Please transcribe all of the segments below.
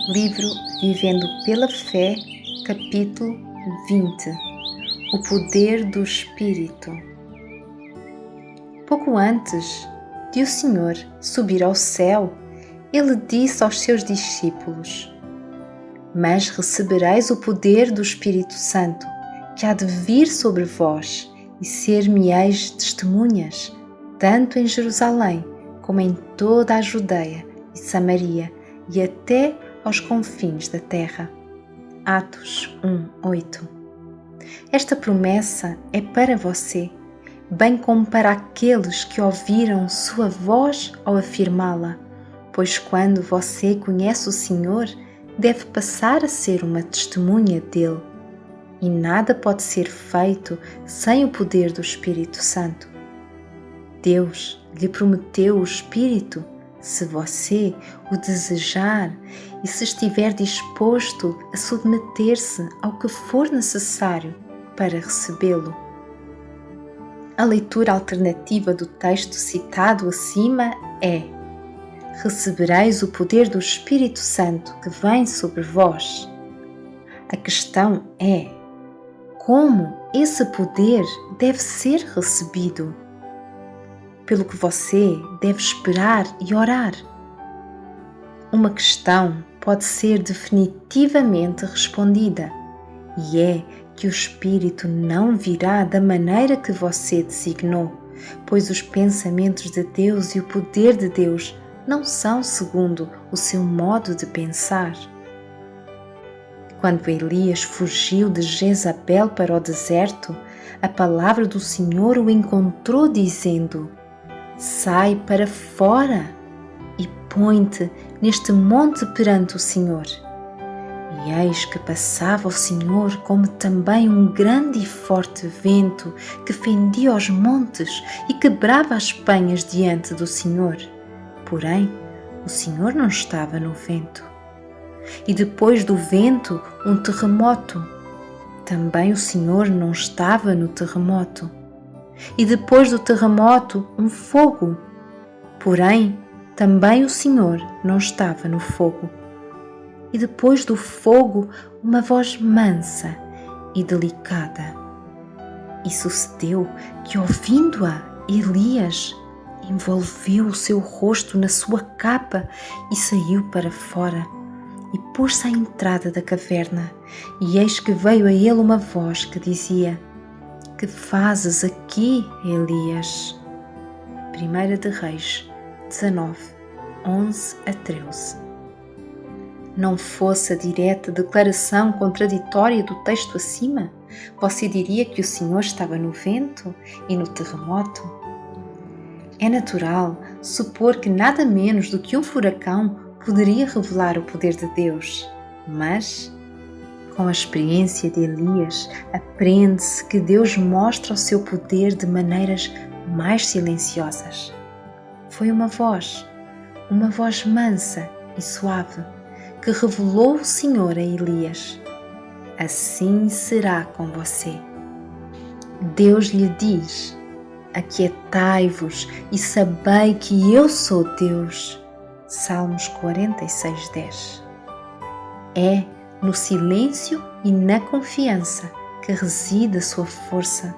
Livro Vivendo pela Fé, capítulo 20. O poder do Espírito. Pouco antes de o Senhor subir ao céu, ele disse aos seus discípulos: Mas recebereis o poder do Espírito Santo, que há de vir sobre vós, e ser-me-eis testemunhas, tanto em Jerusalém como em toda a Judeia e Samaria e até aos confins da terra. Atos 1:8. Esta promessa é para você, bem como para aqueles que ouviram sua voz ao afirmá-la, pois quando você conhece o Senhor, deve passar a ser uma testemunha dele. E nada pode ser feito sem o poder do Espírito Santo. Deus lhe prometeu o Espírito se você o desejar e se estiver disposto a submeter-se ao que for necessário para recebê-lo. A leitura alternativa do texto citado acima é: Recebereis o poder do Espírito Santo que vem sobre vós. A questão é: como esse poder deve ser recebido? Pelo que você deve esperar e orar. Uma questão pode ser definitivamente respondida, e é que o Espírito não virá da maneira que você designou, pois os pensamentos de Deus e o poder de Deus não são segundo o seu modo de pensar. Quando Elias fugiu de Jezabel para o deserto, a palavra do Senhor o encontrou dizendo: Sai para fora e põe-te neste monte perante o Senhor. E eis que passava o Senhor como também um grande e forte vento que fendia os montes e quebrava as penhas diante do Senhor. Porém, o Senhor não estava no vento. E depois do vento, um terremoto. Também o Senhor não estava no terremoto. E depois do terremoto, um fogo. Porém, também o Senhor não estava no fogo. E depois do fogo, uma voz mansa e delicada. E sucedeu que, ouvindo-a, Elias envolveu o seu rosto na sua capa e saiu para fora. E pôs-se à entrada da caverna. E eis que veio a ele uma voz que dizia: Que fazes aqui, Elias? 1 de Reis 19, 11-13. Não fosse a direta declaração contraditória do texto acima, você diria que o Senhor estava no vento e no terremoto? É natural supor que nada menos do que um furacão poderia revelar o poder de Deus, mas com a experiência de Elias, aprende-se que Deus mostra o seu poder de maneiras mais silenciosas. Foi uma voz mansa e suave, que revelou o Senhor a Elias. Assim será com você. Deus lhe diz: Aquietai-vos e sabei que eu sou Deus. Salmos 46:10. É no silêncio e na confiança que reside a sua força.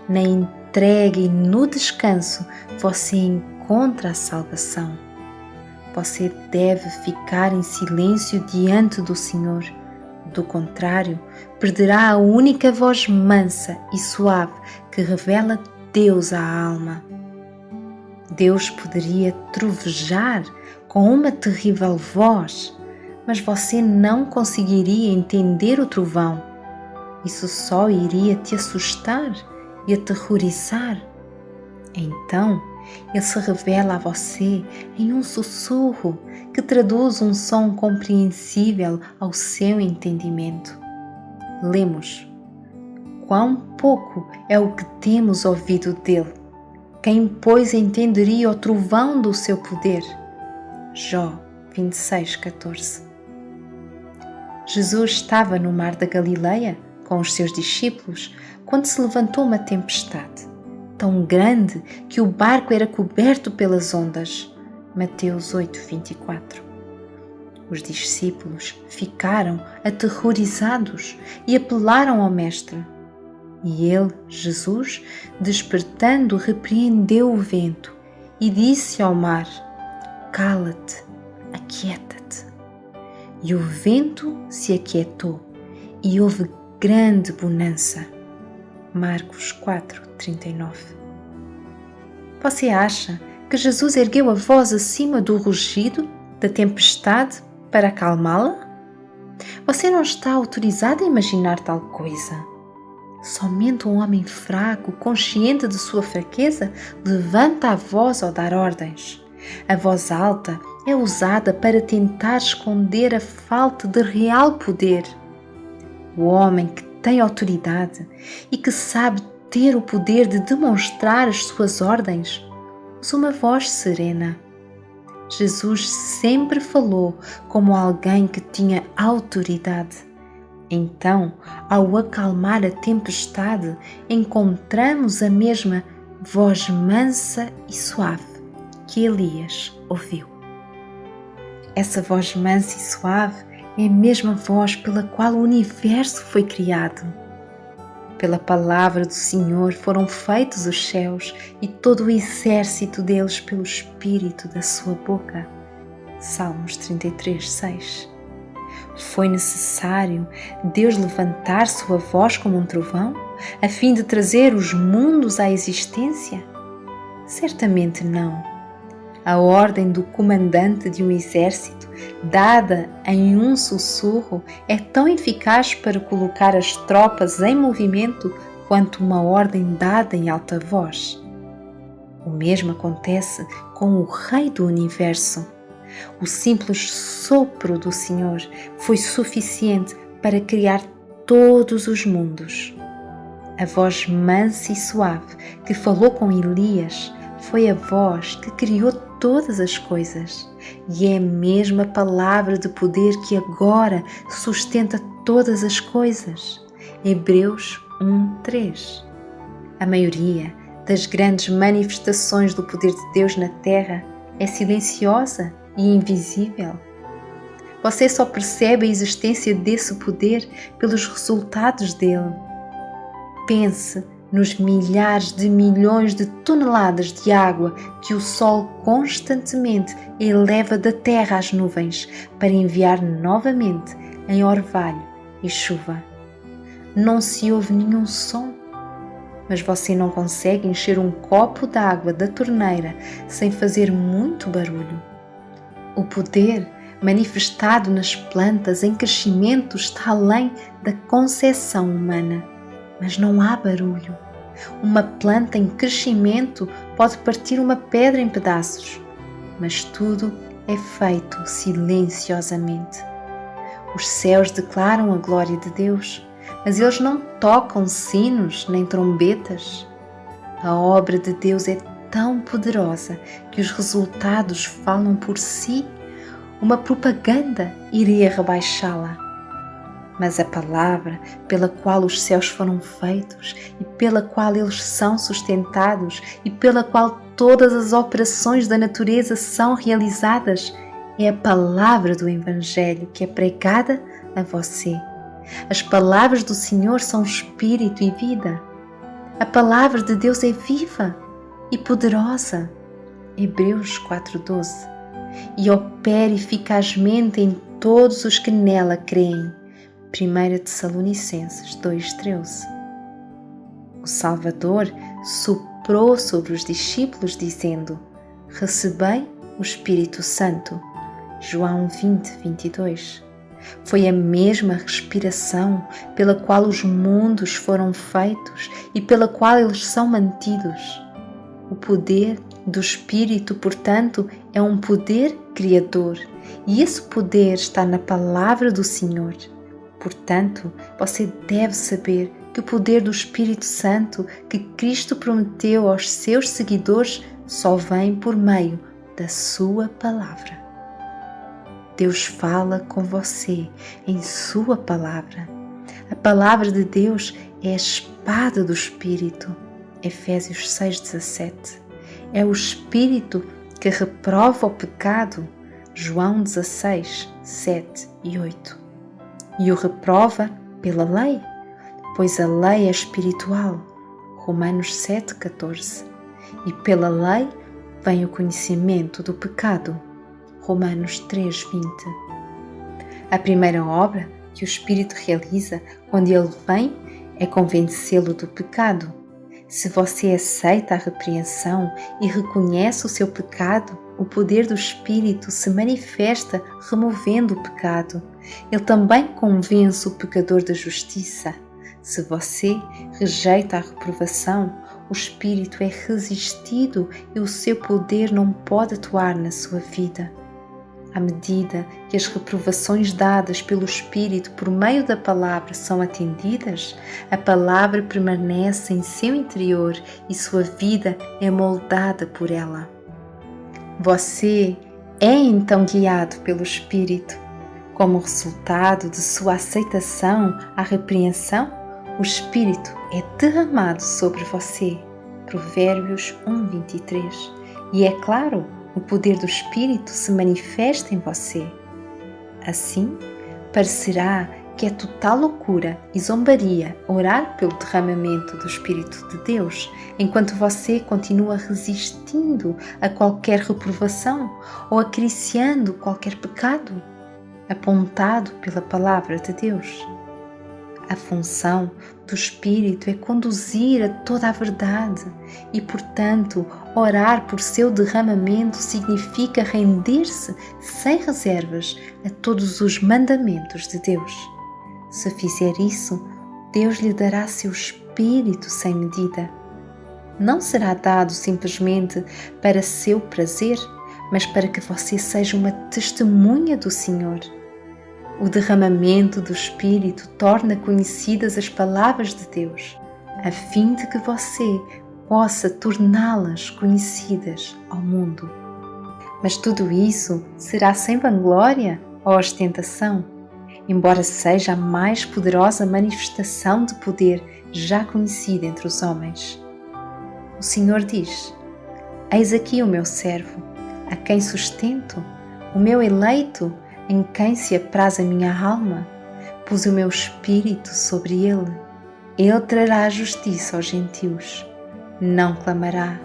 Na entrega e no descanso você encontra a salvação. Você deve ficar em silêncio diante do Senhor. Do contrário, perderá a única voz mansa e suave que revela Deus à alma. Deus poderia trovejar com uma terrível voz, mas você não conseguiria entender o trovão. Isso só iria te assustar e aterrorizar. Então, ele se revela a você em um sussurro que traduz um som compreensível ao seu entendimento. Lemos: Quão pouco é o que temos ouvido dele! Quem, pois, entenderia o trovão do seu poder? Jó 26:14. Jesus estava no mar da Galileia com os seus discípulos quando se levantou uma tempestade, tão grande que o barco era coberto pelas ondas. Mateus 8:24. Os discípulos ficaram aterrorizados e apelaram ao Mestre. E ele, Jesus, despertando, repreendeu o vento e disse ao mar: Cala-te, aquieta-te. E o vento se aquietou e houve grande bonança. Marcos 4:39. Você acha que Jesus ergueu a voz acima do rugido da tempestade para acalmá-la? Você não está autorizado a imaginar tal coisa. Somente um homem fraco, consciente de sua fraqueza, levanta a voz ao dar ordens. A voz alta é usada para tentar esconder a falta de real poder. O homem que tem autoridade e que sabe ter o poder de demonstrar as suas ordens usa uma voz serena. Jesus sempre falou como alguém que tinha autoridade. Então, ao acalmar a tempestade, encontramos a mesma voz mansa e suave que Elias ouviu. Essa voz mansa e suave é a mesma voz pela qual o universo foi criado. Pela palavra do Senhor foram feitos os céus e todo o exército deles pelo Espírito da sua boca. Salmos 33:6. Foi necessário Deus levantar sua voz como um trovão, a fim de trazer os mundos à existência? Certamente não. A ordem do comandante de um exército, dada em um sussurro, é tão eficaz para colocar as tropas em movimento quanto uma ordem dada em alta voz. O mesmo acontece com o Rei do Universo. O simples sopro do Senhor foi suficiente para criar todos os mundos. A voz mansa e suave que falou com Elias foi a voz que criou todas as coisas e é a mesma palavra de poder que agora sustenta todas as coisas. Hebreus 1:3. A maioria das grandes manifestações do poder de Deus na Terra é silenciosa e invisível. Você só percebe a existência desse poder pelos resultados dele. Pense nos milhares de milhões de toneladas de água que o Sol constantemente eleva da terra às nuvens para enviar novamente em orvalho e chuva. Não se ouve nenhum som, mas você não consegue encher um copo de água da torneira sem fazer muito barulho. O poder manifestado nas plantas em crescimento está além da concepção humana, mas não há barulho. Uma planta em crescimento pode partir uma pedra em pedaços, mas tudo é feito silenciosamente. Os céus declaram a glória de Deus, mas eles não tocam sinos nem trombetas. A obra de Deus é tão poderosa que os resultados falam por si. Uma propaganda iria rebaixá-la. Mas a palavra pela qual os céus foram feitos e pela qual eles são sustentados e pela qual todas as operações da natureza são realizadas é a palavra do Evangelho que é pregada a você. As palavras do Senhor são espírito e vida. A palavra de Deus é viva e poderosa. Hebreus 4:12. E opera eficazmente em todos os que nela creem. 1 Tessalonicenses 2:13. O Salvador soprou sobre os discípulos dizendo: Recebei o Espírito Santo. João 20:22. Foi a mesma respiração pela qual os mundos foram feitos e pela qual eles são mantidos. O poder do Espírito, portanto, é um poder criador, e esse poder está na palavra do Senhor. Portanto, você deve saber que o poder do Espírito Santo que Cristo prometeu aos seus seguidores só vem por meio da sua palavra. Deus fala com você em sua palavra. A palavra de Deus é a espada do Espírito. Efésios 6:17. É o Espírito que reprova o pecado, João 16, 7 e 8. E o reprova pela lei, pois a lei é espiritual. Romanos 7, 14. E pela lei vem o conhecimento do pecado. Romanos 3, 20. A primeira obra que o Espírito realiza quando ele vem é convencê-lo do pecado. Se você aceita a repreensão e reconhece o seu pecado, o poder do Espírito se manifesta removendo o pecado. Ele também convence o pecador da justiça. Se você rejeita a reprovação, o Espírito é resistido e o seu poder não pode atuar na sua vida. À medida que as reprovações dadas pelo Espírito por meio da palavra são atendidas, a palavra permanece em seu interior e sua vida é moldada por ela. Você é então guiado pelo Espírito. Como resultado de sua aceitação à repreensão, o Espírito é derramado sobre você. Provérbios 1:23. E é claro, o poder do Espírito se manifesta em você. Assim, parecerá que é total loucura e zombaria orar pelo derramamento do Espírito de Deus, enquanto você continua resistindo a qualquer reprovação ou acariciando qualquer pecado, apontado pela palavra de Deus. A função do Espírito é conduzir a toda a verdade e, portanto, orar por seu derramamento significa render-se sem reservas a todos os mandamentos de Deus. Se fizer isso, Deus lhe dará seu Espírito sem medida. Não será dado simplesmente para seu prazer, mas para que você seja uma testemunha do Senhor. O derramamento do Espírito torna conhecidas as palavras de Deus, a fim de que você possa torná-las conhecidas ao mundo. Mas tudo isso será sem vanglória ou ostentação, embora seja a mais poderosa manifestação de poder já conhecida entre os homens. O Senhor diz: Eis aqui o meu servo, a quem sustento, o meu eleito, em quem se apraz a minha alma. Pus o meu espírito sobre ele. Ele trará a justiça aos gentios. Não clamará,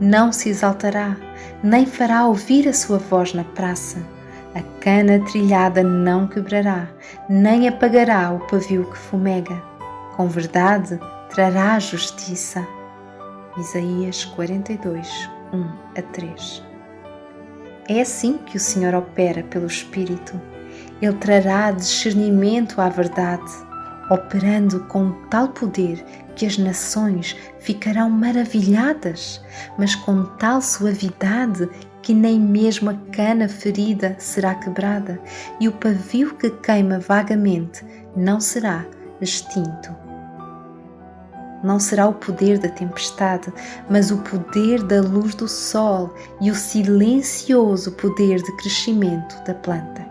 não se exaltará, nem fará ouvir a sua voz na praça. A cana trilhada não quebrará, nem apagará o pavio que fumega. Com verdade trará a justiça. Isaías 42, 1-3. É assim que o Senhor opera pelo Espírito. Ele trará discernimento à verdade, operando com tal poder que as nações ficarão maravilhadas, mas com tal suavidade que nem mesmo a cana ferida será quebrada e o pavio que queima vagamente não será extinto. Não será o poder da tempestade, mas o poder da luz do sol e o silencioso poder de crescimento da planta.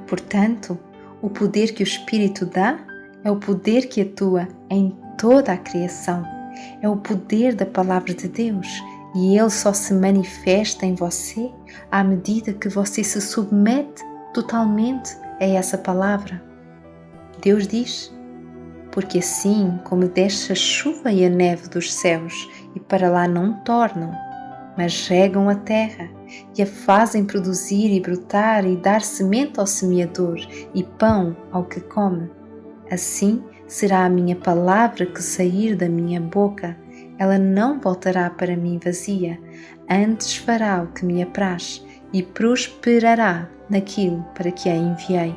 Portanto, o poder que o Espírito dá é o poder que atua em toda a criação. É o poder da palavra de Deus e ele só se manifesta em você à medida que você se submete totalmente a essa palavra. Deus diz: porque assim como desce a chuva e a neve dos céus e para lá não tornam, mas regam a terra e a fazem produzir e brotar e dar semente ao semeador e pão ao que come, assim será a minha palavra que sair da minha boca. Ela não voltará para mim vazia, antes fará o que me apraz e prosperará naquilo para que a enviei.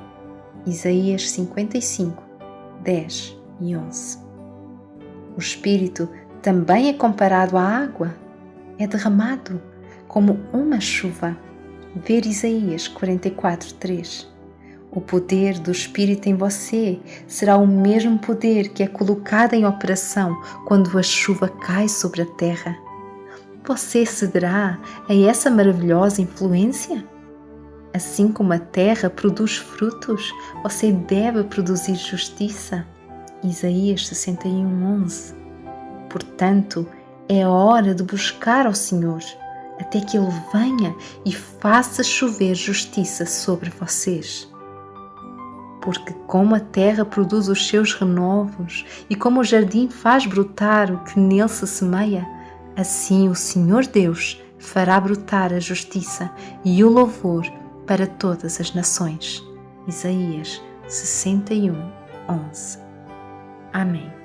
Isaías 55, 10 e 11. O Espírito também é comparado à água, é derramado como uma chuva. Ver Isaías 44, 3. O poder do Espírito em você será o mesmo poder que é colocado em operação quando a chuva cai sobre a terra. Você cederá a essa maravilhosa influência? Assim como a terra produz frutos, você deve produzir justiça. Isaías 61, 11. Portanto, é hora de buscar ao Senhor, até que Ele venha e faça chover justiça sobre vocês. Porque como a terra produz os seus renovos e como o jardim faz brotar o que nele se semeia, assim o Senhor Deus fará brotar a justiça e o louvor para todas as nações. Isaías 61:11. Amém.